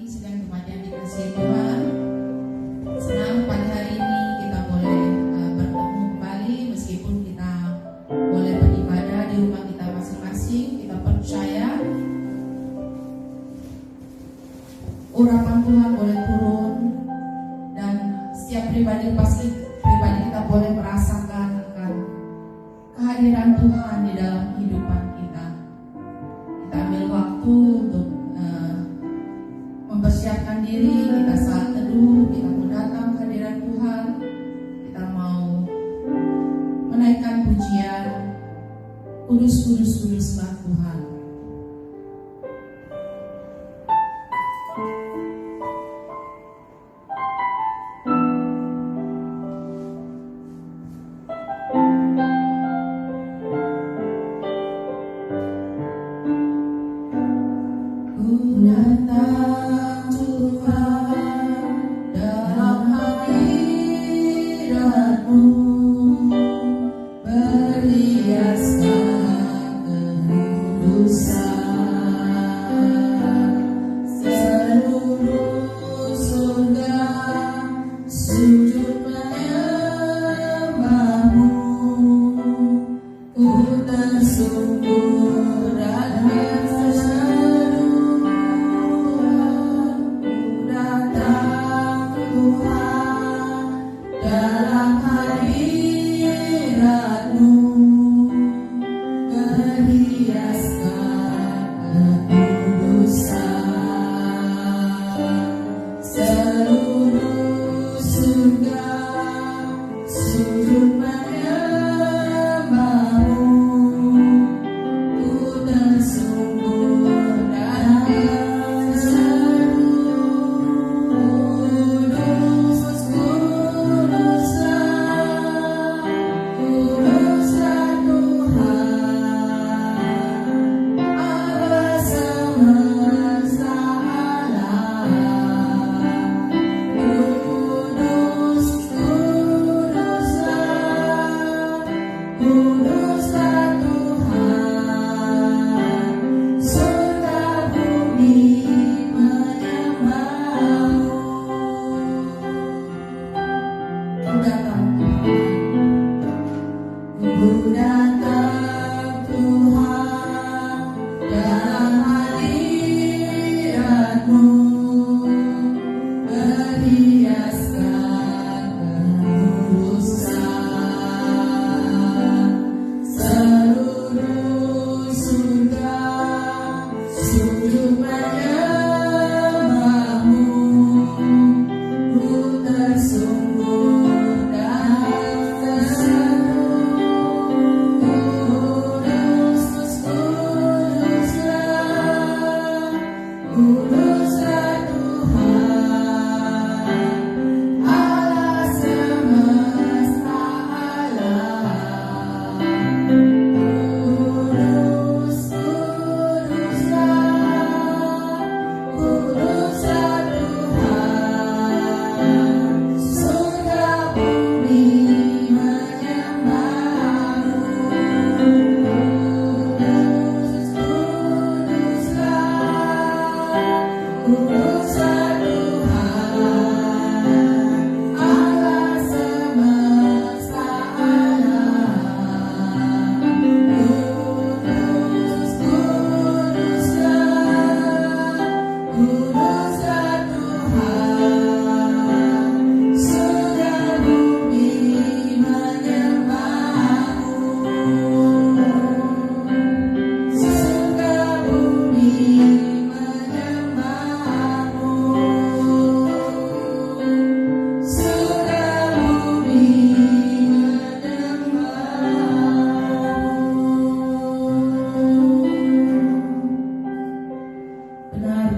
pagi sedang jemaat yang dikasihi Tuhan. Senang pagi hari ini kita boleh bertemu kembali meskipun kita boleh beribadah di rumah kita masing-masing. Kita percaya urapan Tuhan boleh turun dan setiap pribadi kita boleh merasakan akan kehadiran Tuhan di dalam kehidupan kita. Kita ambil waktu untuk mempersiapkan diri, kita saat teduh, kita mau datang kehadiran Tuhan, kita mau menaikkan pujian, kudus-kudus-kuduslah Tuhan.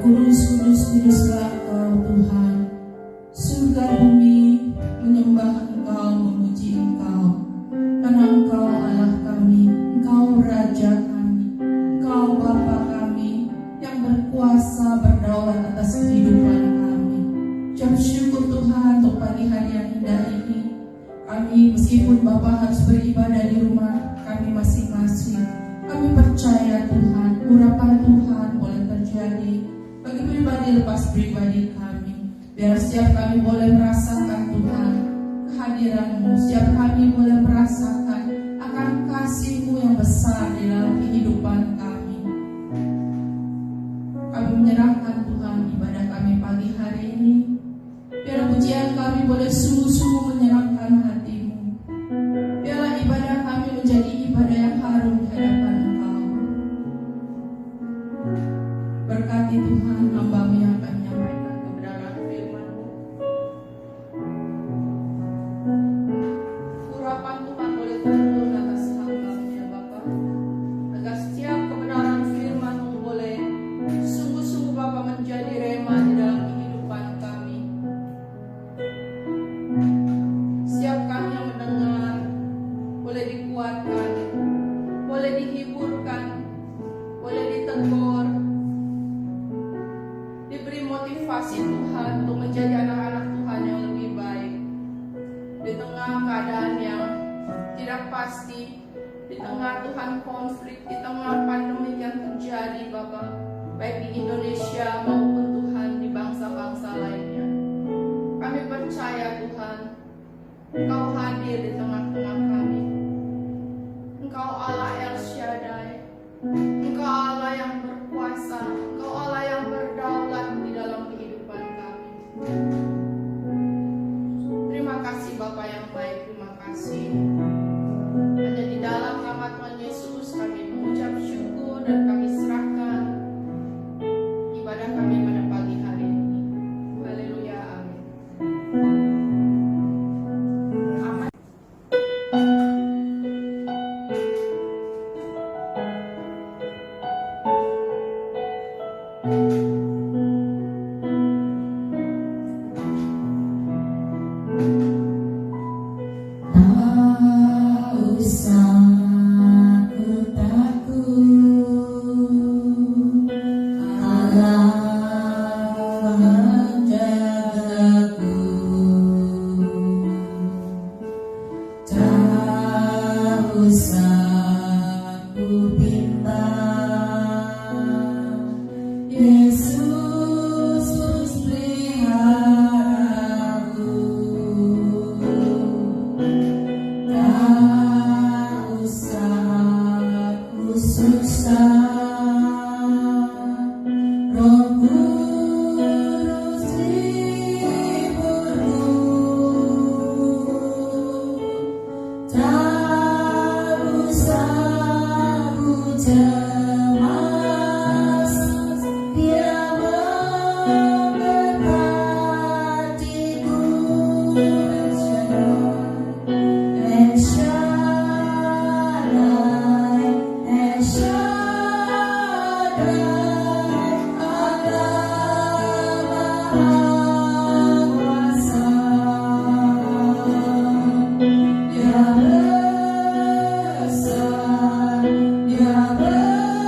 Kudus-kudus-kuduslah Engkau Tuhan. Surga bumi menyembah Engkau, memuji Engkau, karena Engkau Allah kami, Engkau Raja kami, Engkau Bapa kami yang berkuasa berdaulat atas kehidupan kami. Ucap syukur Tuhan untuk pagi hari yang indah ini. Kami meskipun Bapa harus beribadah di rumah kami masing-masing, kami percaya Tuhan, urapan Tuhan boleh terjadi. bagi pribadi lepas pribadi kami. Biar setiap kami boleh merasakan Tuhan kehadiran-Mu, setiap kami boleh merasakan akan kasih-Mu yang besar di dalam kehidupan kami. Kami menyerahkan Tuhan ibadah kami pagi hari ini. Biar pujian kami boleh sungguh-sungguh menyenangkan hati-Mu. Biarlah ibadah kami menjadi ibadah yang harum di hadapan Engkau. Berkati Tuhan hamba-Mu yang akan menyampaikan kebenaran firman-Mu. Urapan Tuhan boleh turun atas hamba-Mu ya Bapa, agar setiap kebenaran firman-Mu boleh sungguh-sungguh Bapa menjadi rema di dalam kehidupan kami. Setiap kami yang mendengar boleh dikuatkan, boleh dihiburkan, boleh ditegur, diberi motivasi Tuhan untuk menjadi anak-anak Tuhan yang lebih baik di tengah keadaan yang tidak pasti, di tengah Tuhan konflik, di tengah pandemi yang terjadi Bapak, baik di Indonesia maupun Tuhan di bangsa-bangsa lainnya. Kami percaya Tuhan, Engkau hadir di tengah-tengah kami. Engkau Allah El Shaddai, Engkau Allah yang berkuasa, Engkau Allah yang berdaulat di dalam kehidupan kami. Terima kasih Bapa yang baik, terima kasih. Hanya di dalam nama Tuhan Yesus kami mengucap syukur dan kami serahkan ibadah kami pada pagi hari ini. Haleluya, amin. Tak usah ku takut, Allah menjagaku. Tak usah ku bimbang, Yesus peliharaku. Tak usah ku susah, Roh Kudus hiburku. Tak usah ku cemas, Dia memberkatiku. El Shaddai, El Shaddai, Allah Maha Kuasa. Dia besar, Dia besar,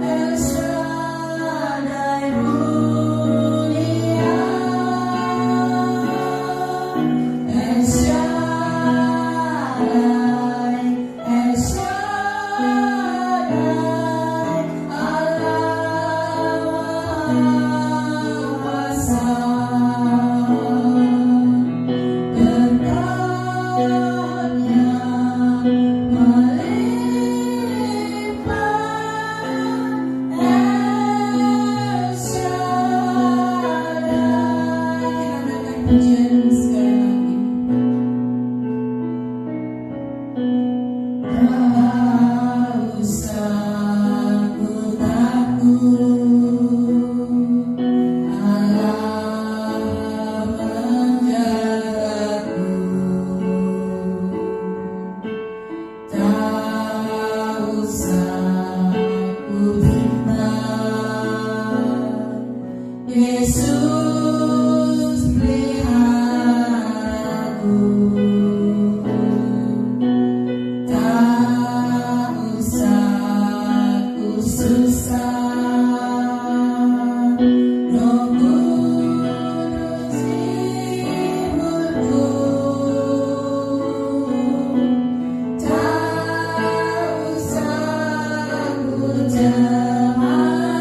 El Shaddai mulia. El Shaddai, El Shaddai, Allah Maha Kuasa. Berkatnya melimpah, El Shaddai. Kita naikkan pujian sekali lagi. Tak usah ku takut, Allah menjagaku. Tak usah ku bimbang, Yesus peliharaku. Tak usah ku susah, Roh Kudus hiburku. Tak usah ku cemas,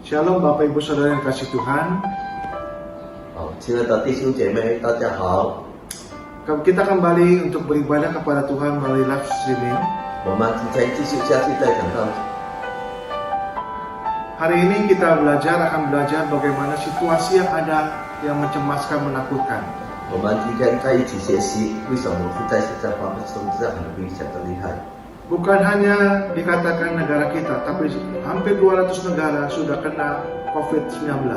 Shalom Bapak Ibu Saudara yang kasih Tuhan. 好，亲爱的弟兄姐妹，大家好。 Kita kembali untuk beribadah kepada Tuhan melalui live streaming. 我们今天继续下去再讲到， Hari ini kita akan belajar bagaimana situasi yang ada yang mencemaskan, menakutkan. 我们今天在一起学习为什么会在现在发生这样的危险的厉害。 Bukan hanya dikatakan negara kita, tapi hampir 200 negara sudah kena COVID-19.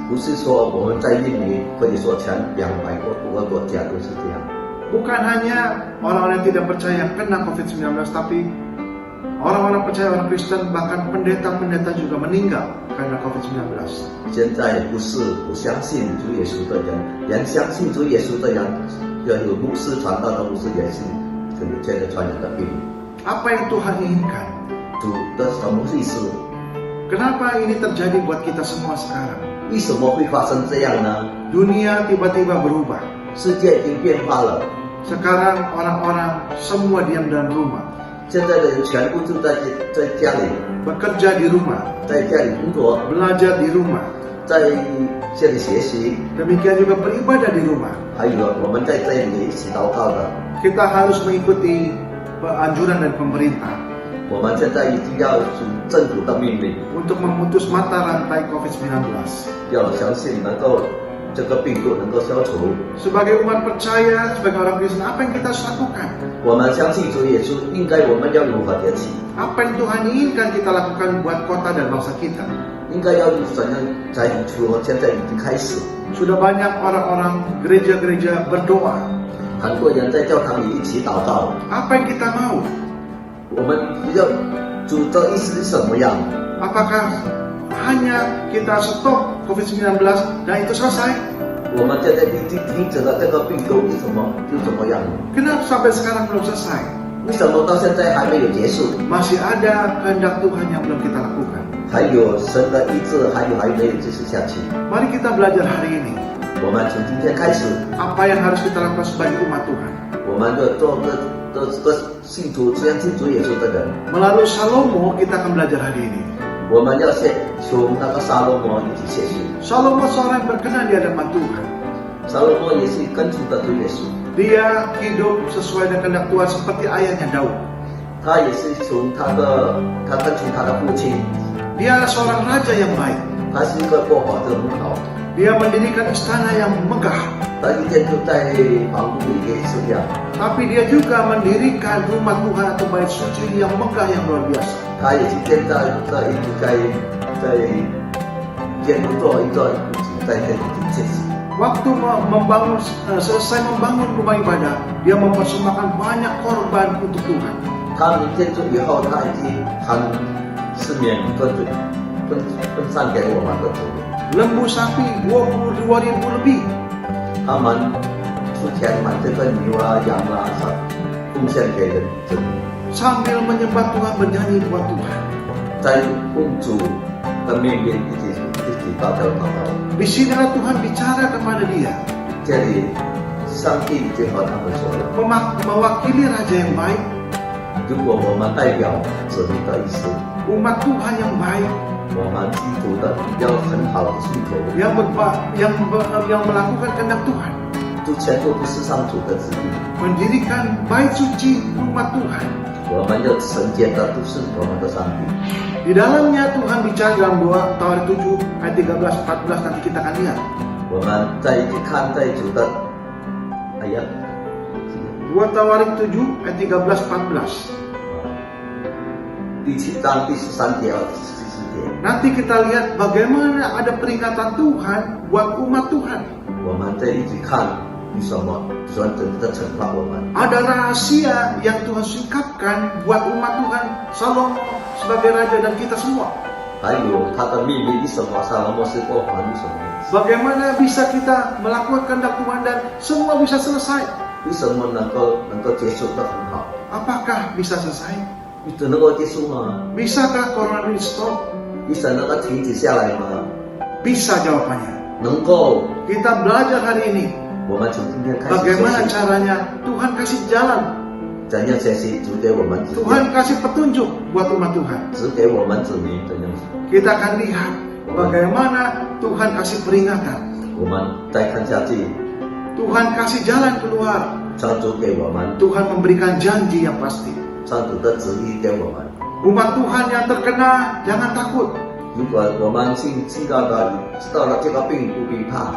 不是说我们在印尼，可以说全200多个国家都是这样。 Bukan hanya orang-orang yang tidak percaya kena COVID-19, tapi orang-orang percaya, orang Kristen, bahkan pendeta-pendeta juga meninggal karena COVID-19. 现在不是不相信主耶稣的人，连相信主耶稣的人，有牧师传道的牧师也是有这个传染的病。 Apa yang Tuhan inginkan? 主的什么意思？ Kenapa ini terjadi buat kita semua sekarang? 为什么会发生这样呢？ Dunia tiba-tiba berubah. 世界已经变化了。 Sekarang orang-orang semua diam dalam rumah, 现在的人全部就在家里， bekerja di rumah, 在家里工作， belajar di rumah, 在这里学习， demikian juga beribadah di rumah. 还有我们在这里一起祷告的。 Kita harus mengikuti anjuran dari pemerintah 我们现在一定要属政府的命令， untuk memutus mata rantai COVID-19. 要相信能够这个病毒能够消除。 Sebagai umat percaya, sebagai orang Kristen, apa yang kita harus lakukan? 我们相信主耶稣，应该我们要如何崛起？ Apa yang Tuhan inginkan kita lakukan buat kota dan bangsa kita? 应该要怎样在除了现在已经开始， Sudah banyak orang-orang gereja-gereja berdoa. 很多人在教堂里一起祷告。 Apa yang kita mau? 我们要主的意思是什么样？ Apakah hanya kita stop COVID-19 dan itu selesai? 我们现在已经停止了这个病毒，是什么就怎么样？ Kenapa sampai sekarang belum selesai? 为什么到现在还没有结束？ Masih ada kehendak Tuhan yang belum kita lakukan. 还有神的意志，还没有继续下去。 Mari kita belajar hari ini 我们从今天开始， apa yang harus kita lakukan sebagai umat Tuhan. 我们的做个信徒，相信主耶稣的人， Melalui Salomo kita akan belajar hari ini. 我们要从那个撒罗摩一起学习。 Salomo seorang yang berkenan di hadapan Tuhan. 撒罗摩也是跟从的主耶稣， Dia hidup sesuai dengan kehendak Tuhan seperti ayahnya Daud. 他也是他跟从他的父亲， Dia adalah seorang raja yang baik. 他是一个过法的很好。 Dia mendirikan istana yang megah. 他一天就在房屋里面这样， Tapi dia juga mendirikan rumah Tuhan atau bait suci yang megah yang luar biasa. 他也是现在一直在建做一个在这里学习。 Waktu selesai membangun rumah ibadah, dia mempersembahkan banyak korban untuk Tuhan. 他明天做以后，他已经很是免分散给我们的主。 Lembu sapi 22.000 lebih. 他们出钱买这个牛啊、羊啊，奉献给人， Sambil menyembah Tuhan, bernyanyi buat Tuhan. 在奉主的命令一起祷告。 Di sinilah Tuhan bicara kepada dia. 这里上帝已经和他们说了， Mewakili raja yang baik, 如果我们代表子民的意思， umat Tuhan yang baik, 我们基督的要很好的信徒， yang melakukan kehendak Tuhan. 就全部不是上主的旨意。 Mendirikan bait suci rumah Tuhan. 我们要承接的都是我们的上帝。 Di dalamnya Tuhan bicara dalam doa Tawarik 7 ayat 13-14 nanti kita akan lihat. 我们再一起看在主的，哎呀， 2 Tawarik 7 ayat 13-14. 第7章第13节和14节， Nanti kita lihat bagaimana ada peringatan Tuhan buat umat Tuhan. 我们再一起看为什么神真的惩罚我们。 Ada rahasia yang Tuhan singkapkan buat umat Tuhan, Salomo sebagai raja dan kita semua. 还有他的秘密，为什么撒罗摩是过还？为什么？ Bagaimana bisa kita melakukan kehendak Tuhan dan semua bisa selesai? 为什么能够结束得很好？ Apakah bisa selesai? 你能够结束吗？ Bisakah corona ini stop? 你想能够停止下来吗？ Bisa jawabannya. 能够。 Kita belajar hari ini 我们从今天开始学 bagaimana 习， caranya Tuhan kasih jalan, 怎样学习主给我们指 Tuhan kasih petunjuk buat umat Tuhan. 指给我们指明怎样。 Kita akan lihat Bagaimana Tuhan kasih peringatan, 我们再看下去， Tuhan kasih jalan keluar, 上主给我们， Tuhan memberikan janji yang pasti. 上主的旨意给我们。 Umat Tuhan yang terkena, jangan takut. 如果我们知道了这个病不必怕，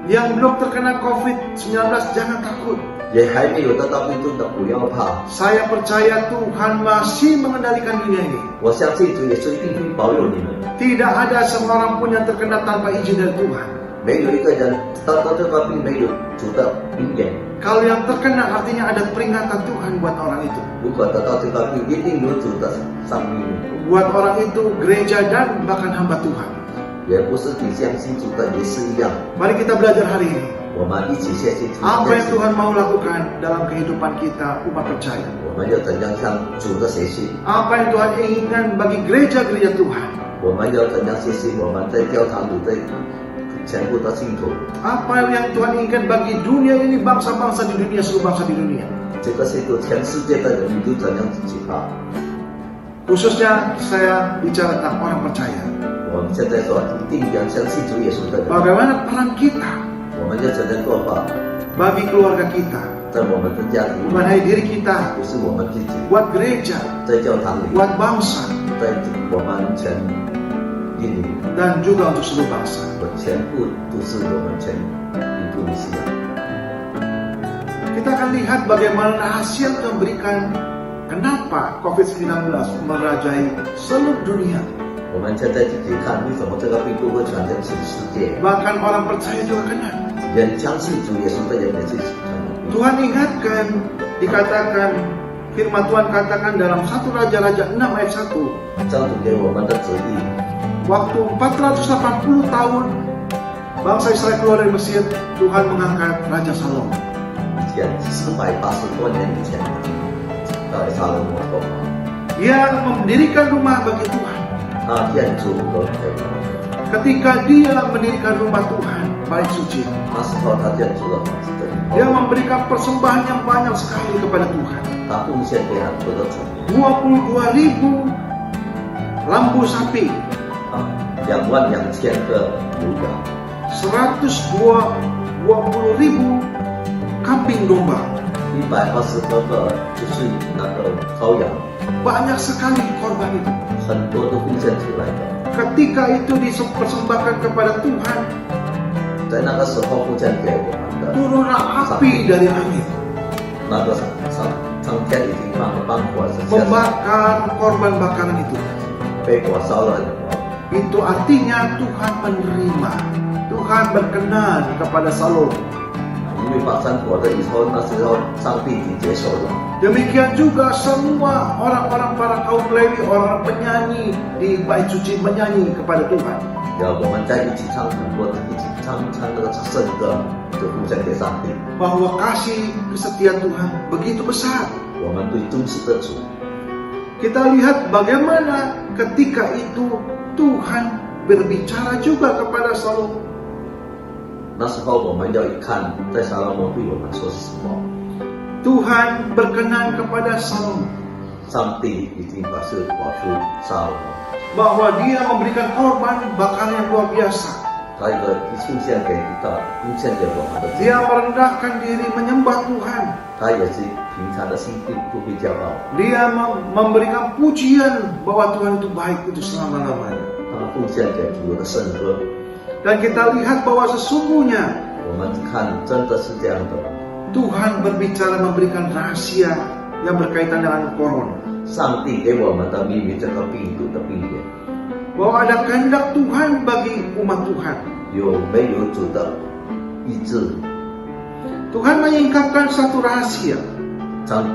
Yang belum terkena COVID-19 jangan takut. 也还没有得到病毒的不要怕。 Saya percaya Tuhan masih mengendalikan dunia ini. 我相信主耶稣一定会保佑你们。 Tidak ada seorang pun yang terkena tanpa izin dari Tuhan. 没有一个人得到这个病没有主的应验。 Kalau yang terkena artinya ada peringatan Tuhan buat orang itu. 如果得到这个病，一定有主的上命令， Buat orang itu, gereja dan bahkan hamba Tuhan. 也不是只相信主的也是一样。 Mari kita belajar hari ini. 我们一起学习主 Apa 的 yang 事， Tuhan mau lakukan dalam kehidupan kita umat percaya. 我们要怎样向主的学习？ Apa yang Tuhan inginkan bagi gereja-gereja Tuhan. 我们要怎样学习？我们在教堂里的全部的信徒， Apa yang Tuhan inginkan bagi dunia ini, bangsa-bangsa di dunia, seluruh bangsa di dunia. 这个信徒全世界的人民都怎样去发？ Khususnya saya bicara tentang orang percaya. 我们现在说一定要相信主耶稣的人， Bagaimana peran kita 我们要怎样做法？ bagi keluarga kita, 在我们的家里， bukan hanya diri kita, 不是我们自己， buat gereja, 在教堂里， buat bangsa, 在我们全印尼， dan juga untuk seluruh bangsa. 我全部都是我们全印度尼西亚。 Kita akan lihat bagaimana rahasia yang Tuhan berikan. Kenapa COVID-19 merajai seluruh dunia. 我们现在就可以看为什么这个病毒会传染全世界， Bahkan orang percaya juga kena. 人相信主耶稣的人也是传染病。 Tuhan ingatkan, dikatakan, firman Tuhan katakan dalam 1 Raja-Raja 6 ayat 1. 上主给我们的旨意， Waktu 480 tahun bangsa Israel keluar dari Mesir, Tuhan mengangkat Raja Salomo. 前480多年以前，在撒冷摩国， Dia mendirikan rumah bagi Tuhan. 他建筑和给我们。 Ketika dia mendirikan rumah Tuhan, bait suci, 那时候他建筑了房子的 dia memberikan persembahan yang banyak sekali kepada Tuhan. 他贡献给很多的主 22.000 lambu sapi, 22000个牛羊， 120.000 kambing domba. 120多个就是那个羔羊， Banyak sekali korban itu. 很多都贡献出来的。 Ketika itu dipersembahkan kepada Tuhan, 在那个时候贡献给我们的， turunlah api dari langit, 那个上天已经放火是下 membakar korban bakaran itu. 被火烧了， Itu artinya Tuhan menerima, Tuhan berkenan kepada Salomo. 因为发生火的以后，那时候上帝已经接受了。 Demikian juga semua orang-orang para kaum Lewi, orang penyanyi di bait suci menyanyi kepada Tuhan. 然后我们在一起唱很多，一起唱那个圣歌，就贡献给上帝。 Bahwa kasih kesetiaan Tuhan begitu besar. 我们对忠实的主， Kita lihat bagaimana ketika itu Tuhan berbicara juga kepada Salomo. 那时候我们要一看，在撒拉摩对我们说什么。 Tuhan berkenan kepada Salomo 上帝已经把事保出撒罗摩， bahwa dia memberikan korban bakaran yang luar biasa. 他一个贡献给贡献给我们的， Dia merendahkan diri menyembah Tuhan. 他也是平常的心地不会骄傲， Dia memberikan pujian bahwa Tuhan itu baik itu selama-lamanya. 他贡献给主的圣歌。 Dan kita lihat bahwa sesungguhnya 我们看真的是这样的， Tuhan berbicara memberikan rahasia yang berkaitan dengan corona. 上帝给我们的秘密这个病毒的病源， Bahwa ada kehendak Tuhan bagi umat Tuhan. 有没有主的意志？ Tuhan menyingkapkan satu rahasia. 上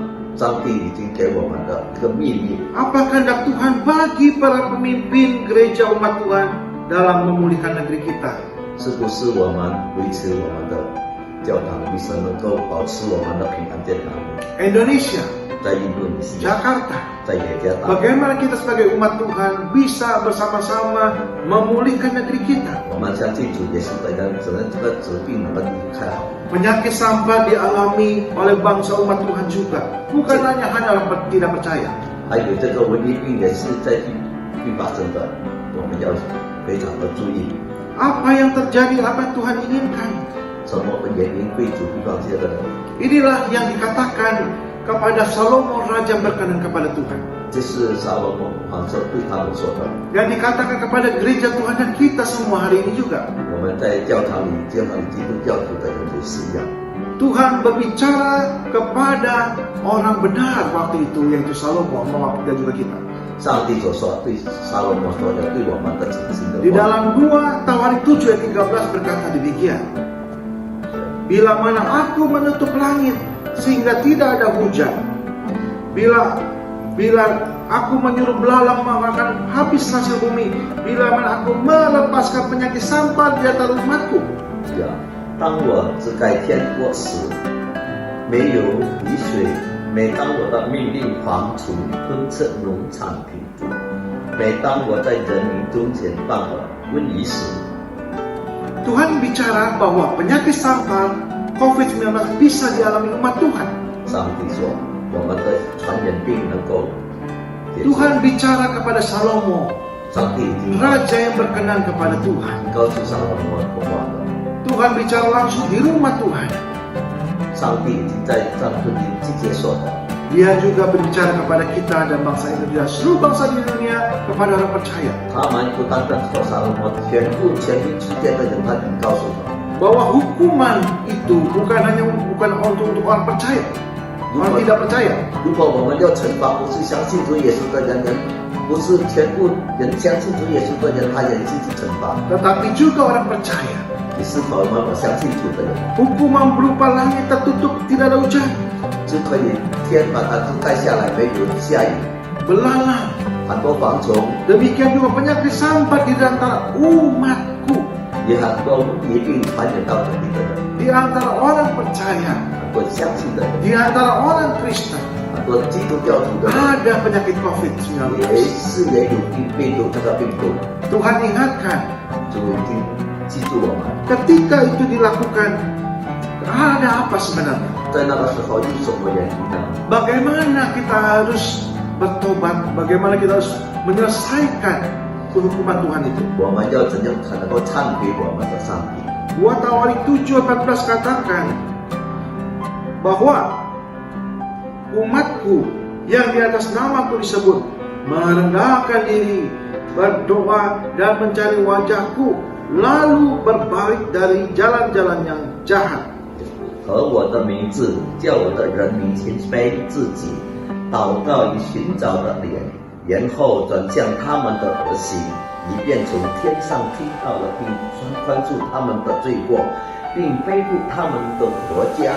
帝已经给我们的一个秘密， Apa kehendak Tuhan bagi para pemimpin gereja umat Tuhan dalam memulihkan negeri kita? 是不是我们维持我们的教堂医生能够保持我们的平安健康？ Indonesia, 在印度尼西亚， Jakarta. 在雅加达， Bagaimana kita sebagai umat Tuhan bisa bersama-sama memulihkan negeri kita? 我们相信主耶稣的人，只能这个疾病能够离开好。 Penyakit sampah dialami oleh bangsa umat Tuhan juga. Bukan hanya orang tidak percaya. 还有这个瘟疫病也是在地发生的，我们要非常的注意， Apa yang terjadi, apa yang Tuhan inginkan. 什么原因会主遇到这个人？ Inilah yang dikatakan kepada Salomo, raja berkenan kepada Tuhan. 这是撒罗蒙王说对他们说的。 Yang dikatakan kepada gereja Tuhan dan kita semua hari ini juga. 我们在教堂里基督教徒的人也是一样。 Tuhan berbicara kepada orang benar waktu itu, yaitu Salomo dan juga kita. 上帝所说对撒罗蒙说的，对我们的诚心的 Di 话。 dalam 2 Tawarik 7 ayat 13 berkata demikian. Bila mana aku menutup langit sehingga tidak ada hujan, bila aku menyuruh belalang makan habis hasil bumi, bila mana aku melepaskan penyakit sampar di antara umatku, 呀，当我只盖天过时，没有雨水；每当我的命令蝗虫吞吃农产品中，每当我在人民中间办了瘟疫时， Tuhan bicara bahwa penyakit sampar COVID-19 bisa dialami umat Tuhan. 上帝说我们的传染病能够解决。 Tuhan bicara kepada Salomo, 上帝已经 raja yang berkenan kepada Tuhan. 告诉撒罗蒙说话了， Tuhan bicara langsung di rumah Tuhan. 上帝已经在帐篷里直接说的。 Dia juga berbicara kepada kita dan bangsa Indonesia, seluruh bangsa di dunia, kepada orang percaya, 他们不单单说撒罗蒙，全部全世界的人，他已经告诉他， bahwa hukuman itu bukan untuk orang percaya, orang tidak percaya. 如果我们要惩罚不是相信主耶稣的人，不是全部人相信主耶稣的人，他也是去惩罚。 Tetapi juga orang percaya. 你是否我们相信主的人， Hukuman berupa langit tertutup, tidak ada hujan, 就可以天把它覆盖下来，没有下雨， belalang. 很多蝗虫， Demikian juga penyakit sampar di antara umatku, 也很多疾病传染到这里的人， di antara orang percaya, 很多相信的人， di antara orang Kristen. 很多基督教徒的人， Ada penyakit COVID-19. 也有病毒这个病毒， Tuhan ingatkan, 主已经记住我们， ketika itu dilakukan, ada apa sebenarnya? 在那个时候有什么原因呢？ Bagaimana kita harus bertobat? Bagaimana kita harus menyelesaikan hukuman Tuhan itu? 我们要怎样才能够忏悔我们的上帝？ 2 Tawarik 7:14 katakan bahwa umatku yang di atas namaku disebut merendahkan diri, berdoa dan mencari wajahku, lalu berbalik dari jalan-jalan yang jahat. 和我的名字叫我的人民谦卑自己，祷告以寻找的脸，然后转向他们的恶行，以便从天上听到了，并宽恕他们的罪过，并恢复他们的国家。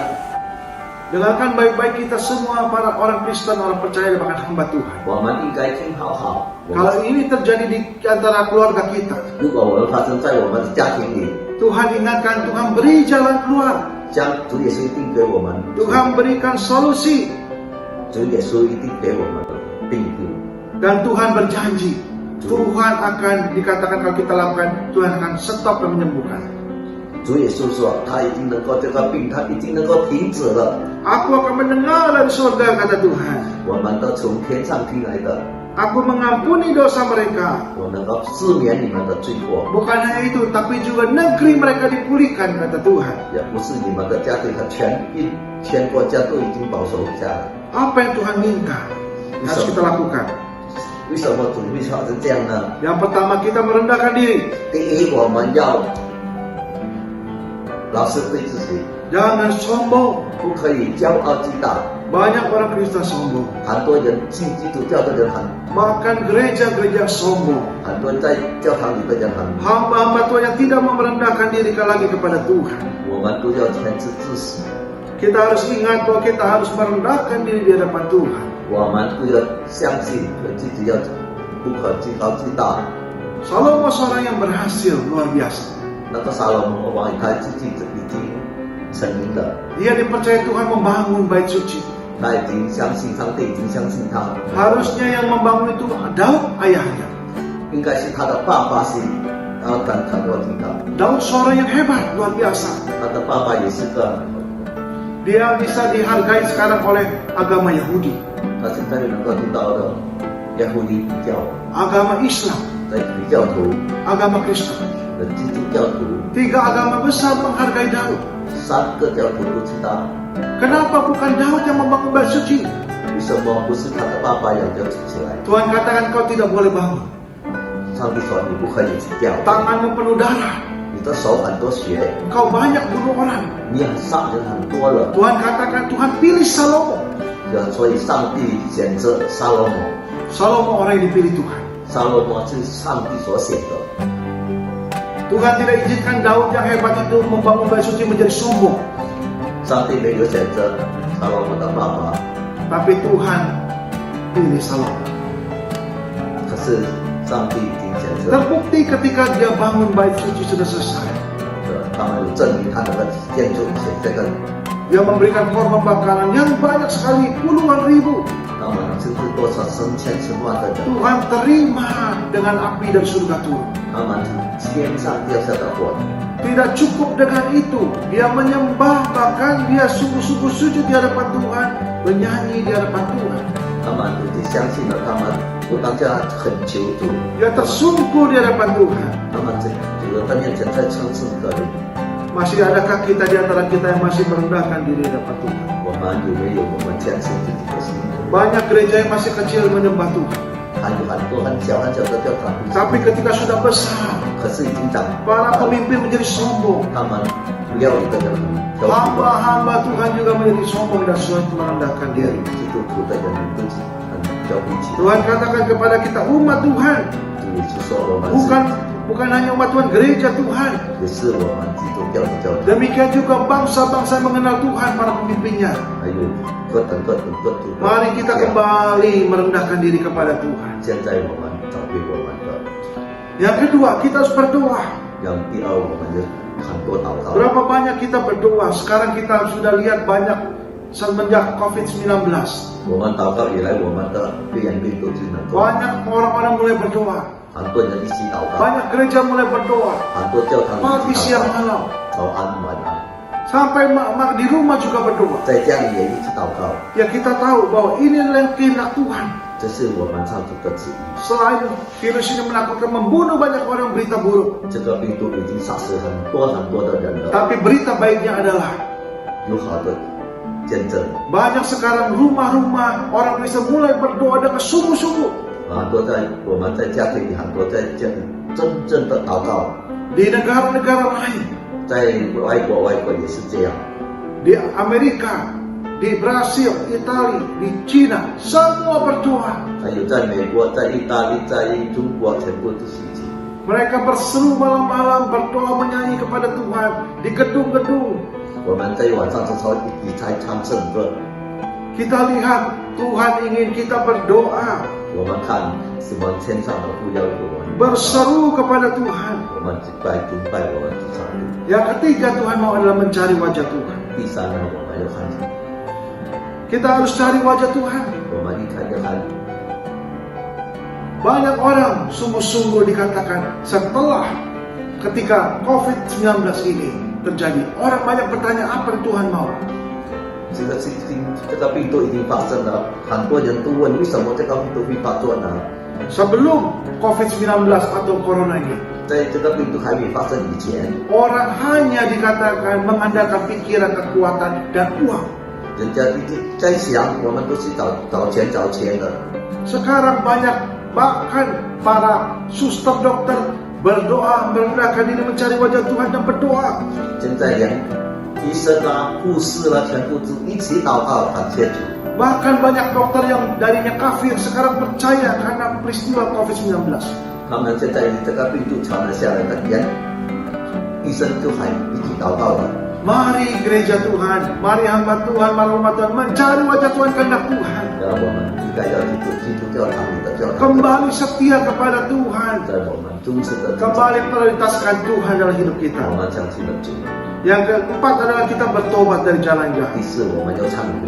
Dengarkan baik-baik kita semua, para orang Kristen, orang percaya dan bahkan hamba Tuhan. 我们应该听好好。 Kalau ini terjadi di antara keluarga kita, 如果我们发生在我们的家庭里， Tuhan ingatkan, Tuhan beri jalan keluar, 将主耶稣一定给我们， Tuhan berikan solusi, 主耶稣一定给我们病毒。 dan Tuhan berjanji, Tuhan akan dikatakan kalau kita lakukan, Tuhan akan stop dan menyembuhkan. 主耶稣说，他已经能够这个病，他已经能够停止了。 Aku akan mendengar dari surga, kata Tuhan. 我们都从天上听来的， Aku mengampuni dosa mereka. 我能够赦免你们的罪过， Bukan hanya itu, tapi juga negeri mereka dipulihkan, kata Tuhan. 也不是你们的家庭和全国家都已经保守下来。 Apa yang Tuhan minta harus kita lakukan? 为什么主会发生这样呢？ Yang pertama, kita merendahkan diri. 第一，我们要老实对自己， Jangan sombong. 不可以骄傲自大。 Banyak orang Kristen sombong. 很多人信基督教的人Bahkan gereja-gereja sombong. 很多在教堂里的人很， Hamba-hamba Tuhan yang tidak mau merendahkan diri lagi kepada Tuhan. 我们都要全知自死， Kita harus ingat bahwa kita harus merendahkan diri di hadapan Tuhan. 我们都要相信自己要不可自高自大。 Salomo seorang yang berhasil luar biasa. 那个撒罗蒙王他自己已经成名了， Dia dipercaya Tuhan membangun bait suci. 他已经相信上帝，已经相信他。 Harusnya yang membangun itu Daud ayahnya. 应该是他的爸爸是，然后刚才我听到， Daud seorang yang hebat, luar biasa. 他的爸爸也是个， Dia bisa dihargai sekarang oleh agama Yahudi, 他现在能够听到的耶稣的教， agama Islam. 在回教徒 agama Kristen. 的基督教徒， Tiga agama besar menghargai Daud. 3个教徒都知道， Kenapa bukan Daud yang membangun bait suci? 为什么不是他的爸爸要起起来？ Tuhan katakan kau tidak boleh bangun. 上帝说你不可以去掉， Tanganmu penuh darah. 你的手很多血， Kau banyak bunuh orang. 你很杀人很多了。 Tuhan katakan Tuhan pilih Salomo. 所以上帝选择撒罗摩， Salomo orang yang dipilih Tuhan. 撒罗摩是上帝所选的。 Tuhan tidak izinkan Daud yang hebat itu membangun bait suci menjadi sombong. 上帝没有选择撒罗摩的爸爸， Tapi Tuhan pilih Salomo. 可是上帝已经选择， Terbukti ketika dia bangun bait suci sudah selesai. 他们有证明他能够建筑起这个， Dia memberikan korban bakaran yang banyak sekali, puluhan ribu. 他们甚至多少成千上万的人， Tuhan terima dengan api dari surga turun. 他们天上掉下的火， Tidak cukup dengan itu, dia menyembah, bahkan dia sungguh-sungguh sujud di hadapan Tuhan, menyanyi di hadapan Tuhan. 他们自己相信了，他们不当家恳求主， Dia tersungkur di hadapan Tuhan. 他们在主的面前在称颂个人。 Masih adakah kita di antara kita yang masih merendahkan diri di hadapan Tuhan? 我们有没有我们相信自己的心？ Banyak gereja yang masih kecil menyembah Tuhan. 还有很多很小很小的教堂， Tapi ketika sudah besar, 可是已经长， para pemimpin menjadi sombong. 他们不要一个人很挑剔， Hamba-hamba Tuhan juga menjadi sombong dan sulit merendahkan diri. 基督徒的人自己很挑剔起来。 Tuhan katakan kepada kita, umat Tuhan, 主耶稣说我们是 bukan hanya umat Tuhan, gereja Tuhan. 也是我们基督教的教堂， Demikian juga bangsa-bangsa mengenal Tuhan, para pemimpinnya. 还有各等各族的 Mari kita kembali merendahkan diri kepada Tuhan. 现在我们找回我们的。 Yang kedua, kita harus berdoa. yang第二，我们有很多祷告。 Berapa banyak kita berdoa? Sekarang kita sudah lihat banyak semenjak COVID-19. 我们祷告以来，我们的肺炎病毒就能够， Banyak orang-orang mulai berdoa. 很多人一起祷告， Banyak gereja mulai berdoa. 很多教堂 Pagi, 一起 siang, 祷告， malam. 早安晚安， Sampai di rumah juga berdoa. 在家里也一起祷告。 Ya kita tahu bahwa ini adalah kehendak Tuhan. 这是我们上主的旨意。 Selain virus ini menakutkan, membunuh banyak orang, berita buruk. 这个病毒已经杀死很多的人了， Tapi berita baiknya adalah 有好的见证。 banyak sekarang rumah-rumah orang Kristen mulai berdoa dengan sungguh-sungguh. 很多我们在家庭里，很多在家里真正的祷告， Di negara-negara lain, 在外国也是这样。 di Amerika, di Brasil, Italia, di Cina, semua berdoa. 还有在美国、在意大利、在中国，全部都是一起。 Mereka berseru malam-malam berdoa menyanyi kepada Tuhan di gedung-gedung. 我们在晚上的时候一起在唱圣歌。 Kita lihat Tuhan ingin kita berdoa, 我们看什么天上的父要我们 berseru kepada Tuhan. 我们敬拜我们的上帝。 Yang ketiga Tuhan mau adalah mencari wajah Tuhan. 第三呢，我们要看， Kita harus cari wajah Tuhan. 我们一看就看， Banyak orang sungguh-sungguh dikatakan setelah ketika COVID-19 ini terjadi, orang banyak bertanya apa yang Tuhan mau. 这个事情，这个病毒已经发生了，很多人都问为什么这个病毒会发作呢？ Sebelum COVID-19 atau Corona ini, 在这个病毒还没发生以前， orang hanya dikatakan mengandalkan pikiran, kekuatan, dan uang. 人家一直在想，我们都是找钱的。 Sekarang banyak bahkan para suster dokter berdoa, merendahkan diri mencari wajah Tuhan dan berdoa. 现在连医生啊、护士啦，全部都一起祷告，感谢主。 Bahkan banyak dokter yang darinya kafir sekarang percaya karena peristiwa COVID-19. 他们现在这个病毒传了下来，连医生都还一起祷告了。 Mari gereja Tuhan, mari hamba Tuhan, mari umat Tuhan mencari wajah Tuhan kehendak Tuhan. 然后我们应该要去做基督教堂里的教堂， Kembali setia kepada Tuhan. 在我们忠实的， Kembali prioritaskan Tuhan dalam hidup 我 kita. 们相信了主。 Yang keempat adalah kita bertobat dari jalan 第 jahat. 四，我们要忏悔。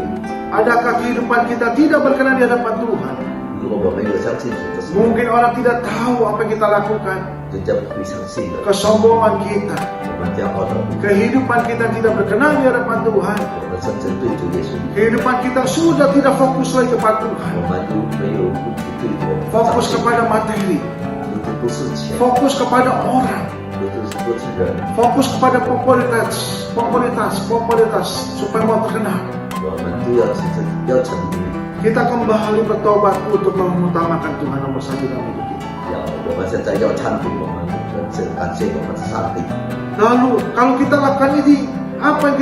Adakah kehidupan kita tidak berkenan di hadapan Tuhan? 如果我们有相信主的时候， Mungkin orang tidak tahu apa yang kita lakukan. 人家不会相信的。 Kesombongan kita, 我们骄傲的， kehidupan kita tidak berkenan di hadapan Tuhan. 我们深深对主耶稣， Kehidupan kita sudah tidak fokus lagi kepada 我 Tuhan. 们都没有不去对我， Fokus kepada materi. 不是钱， fokus kepada orang, 不是人， fokus kepada popularitas supaya mau terkenal. 我们都要成名， Kita kembali bertobat untuk mengutamakan Tuhan nomor satu dalam hidup kita. 我们现在要忏悔，我们感谢我们的上帝。 Lalu kalau kita lakukan ini, apa yang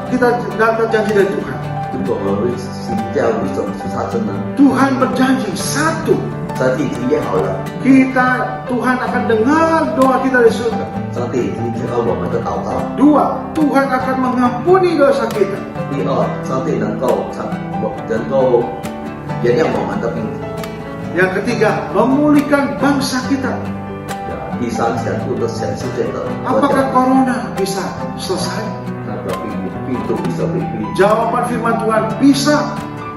kita dapat janji dari Tuhan? 如果我们心教有一种是啥子呢？ Tuhan berjanji satu, 上帝已经约好了， Tuhan akan dengar doa kita dari surga. 上帝已经听到我们的祷告。 Dua, Tuhan akan mengampuni dosa kita. 第二，上帝能够原谅我们的病。 Yang ketiga, memulihkan bangsa kita. 第三，全部的全世界的国 Apakah 家， corona bisa selesai? 那个病毒bisa Jawaban firman Tuhan, bisa.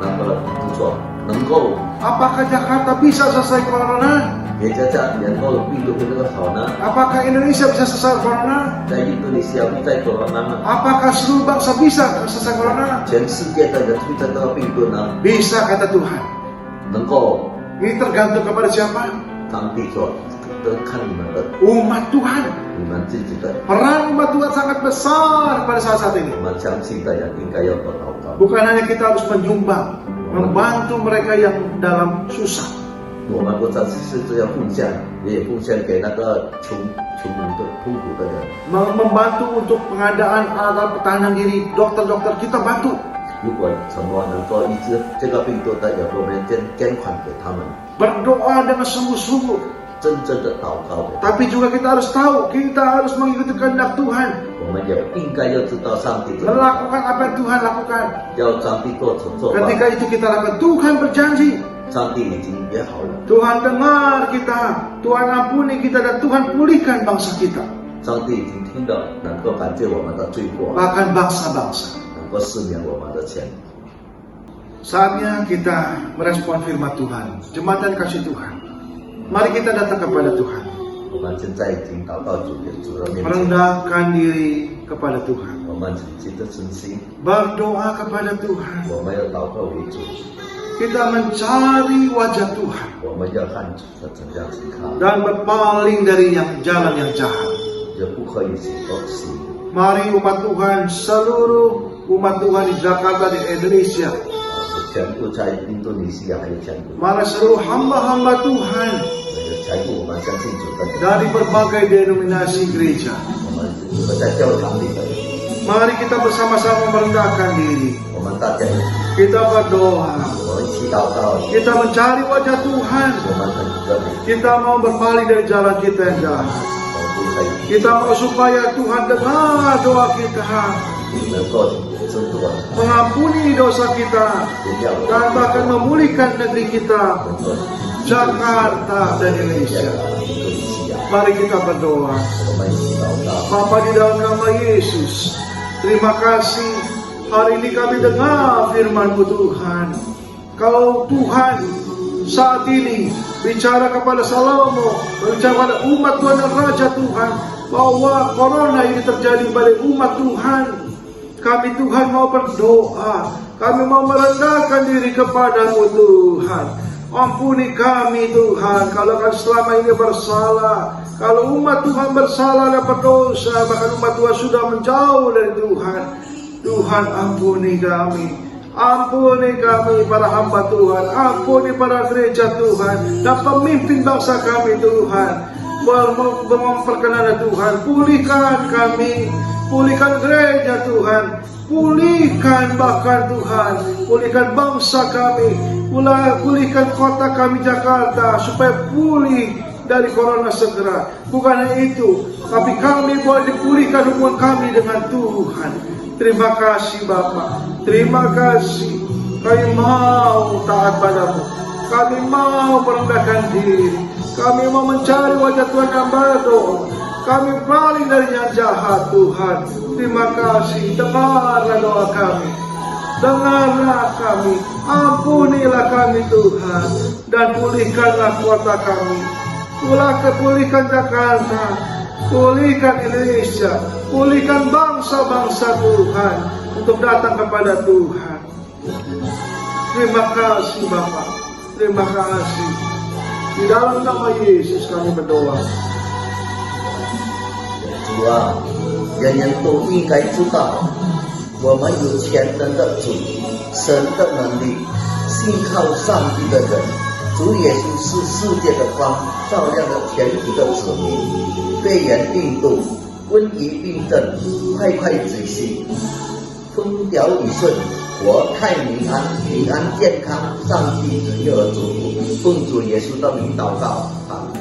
那个不错，能够 Apakah Jakarta bisa selesai corona? 也在能够病毒那个好呢？ Apakah Indonesia bisa selesai corona? 在印度尼西亚会在国呢吗？ Apakah seluruh bangsa bisa selesai corona? 全世界的人会在这个病毒呢？ Bisa kata Tuhan. 能够 Ini tergantung kepada siapa? 上帝说，都看你们的， Umat Tuhan. 你们自己的。 Peran umat Tuhan sangat besar pada saat ini. 我们相信的人应该要多祷告。 Bukan hanya kita harus menyumbang, membantu mereka yang dalam susah. 我们不只是这样奉献，也奉献给那个穷人的痛苦的人。 Membantu untuk pengadaan alat pertahanan diri, dokter-dokter kita bantu. 如果什么能够医治这个病毒的，有我们捐款给他们， Berdoa dengan sungguh-sungguh. 真正的祷告给他们。 Tapi juga kita harus tahu, kita harus mengikuti kehendak Tuhan. 我们也应该要知道上帝的， Melakukan apa yang Tuhan lakukan. 要上帝做成做法。 Ketika itu kita lakukan, Tuhan berjanji. 上帝已经约好了， Tuhan dengar kita, Tuhan ampuni kita, dan Tuhan pulihkan bangsa kita. 上帝已经听到，能够感觉我们的罪过， Bahkan bangsa-bangsa. 能够赦免我们的前。 Saatnya kita merespon firman Tuhan, jemaat dan kasih Tuhan. Mari kita datang kepada Tuhan, 我们现在已经祷告主的面前， merendahkan diri kepada Tuhan, 我们自己的身心， berdoa kepada Tuhan. 我们要祷告为主， Kita mencari wajah Tuhan 我们要看主的怎样去看， dan berpaling dari jalan yang jahat. 也不可以行恶行。 Mari umat Tuhan, seluruh umat Tuhan di Jakarta, di Indonesia, 全部在印度尼西亚还有全部， malah seluruh hamba-hamba Tuhan 全部我们相信主的人， dari berbagai denominasi gereja. 我们在教堂里的人， Mari kita bersama-sama merendahkan diri. 我们大家一起， Kita berdoa. 我们一起祷告， Kita mencari wajah Tuhan. 我们很热烈， Kita mau berpaling dari jalan kita yang jahat. 我们不可以 Kita mau supaya Tuhan dengar doa kita, 能够真正的 mengampuni dosa kita, 原谅我 dan bahkan memulihkan negeri kita, 们的 Jakarta dan 印 Indonesia. 度尼西亚， Mari kita berdoa. 我们一起祷告。 Bapa di dalam nama Yesus, terima kasih hari ini kami dengar firman-Mu Tuhan. Kalau Tuhan saat ini bicara kepada Salomo, bicara kepada umat Tuhan dan Raja Tuhan, bahwa corona ini terjadi pada umat Tuhan. Kami Tuhan mau berdoa, kami mau merendahkan diri kepada-Mu Tuhan. Ampuni kami Tuhan, kalau kami selama ini bersalah, kalau umat Tuhan bersalah dan berdosa, bahkan umat Tuhan sudah menjauh dari Tuhan. Tuhan ampuni kami, ampuni kami para hamba Tuhan, ampuni para gereja Tuhan, dan pemimpin bangsa kami Tuhan. Memperkenan Tuhan, pulihkan kami, pulihkan gereja Tuhan, pulihkan bahkan Tuhan, pulihkan bangsa kami, pulihkan kota kami Jakarta supaya pulih dari corona segera. Bukan hanya itu, tapi kami boleh dipulihkan hubungan kami dengan Tuhan. Terima kasih Bapa, terima kasih. Kami mau taat padamu, kami mau merendahkan diri, kami mau mencari wajah Tuhan dan berdoa. Kami paling dari yang jahat Tuhan. Terima kasih, dengarlah doa kami, dengarlah kami, ampunilah kami Tuhan, dan pulihkanlah kota kami. Pulihkan Jakarta, pulihkan Indonesia, pulihkan bangsa-bangsa Tuhan untuk datang kepada Tuhan. Terima kasih Bapak, terima kasih. Di dalam nama Yesus kami berdoa. 主啊，人人都应该知道，我们有全能的主，神的能力，信靠上帝的人，主耶稣是世界的光，照亮了全体的子民。肺炎病毒、瘟疫病症快快止息，风调雨顺，国泰民安，平安健康，上帝只有而祝福。奉主耶稣的名祷告，阿门。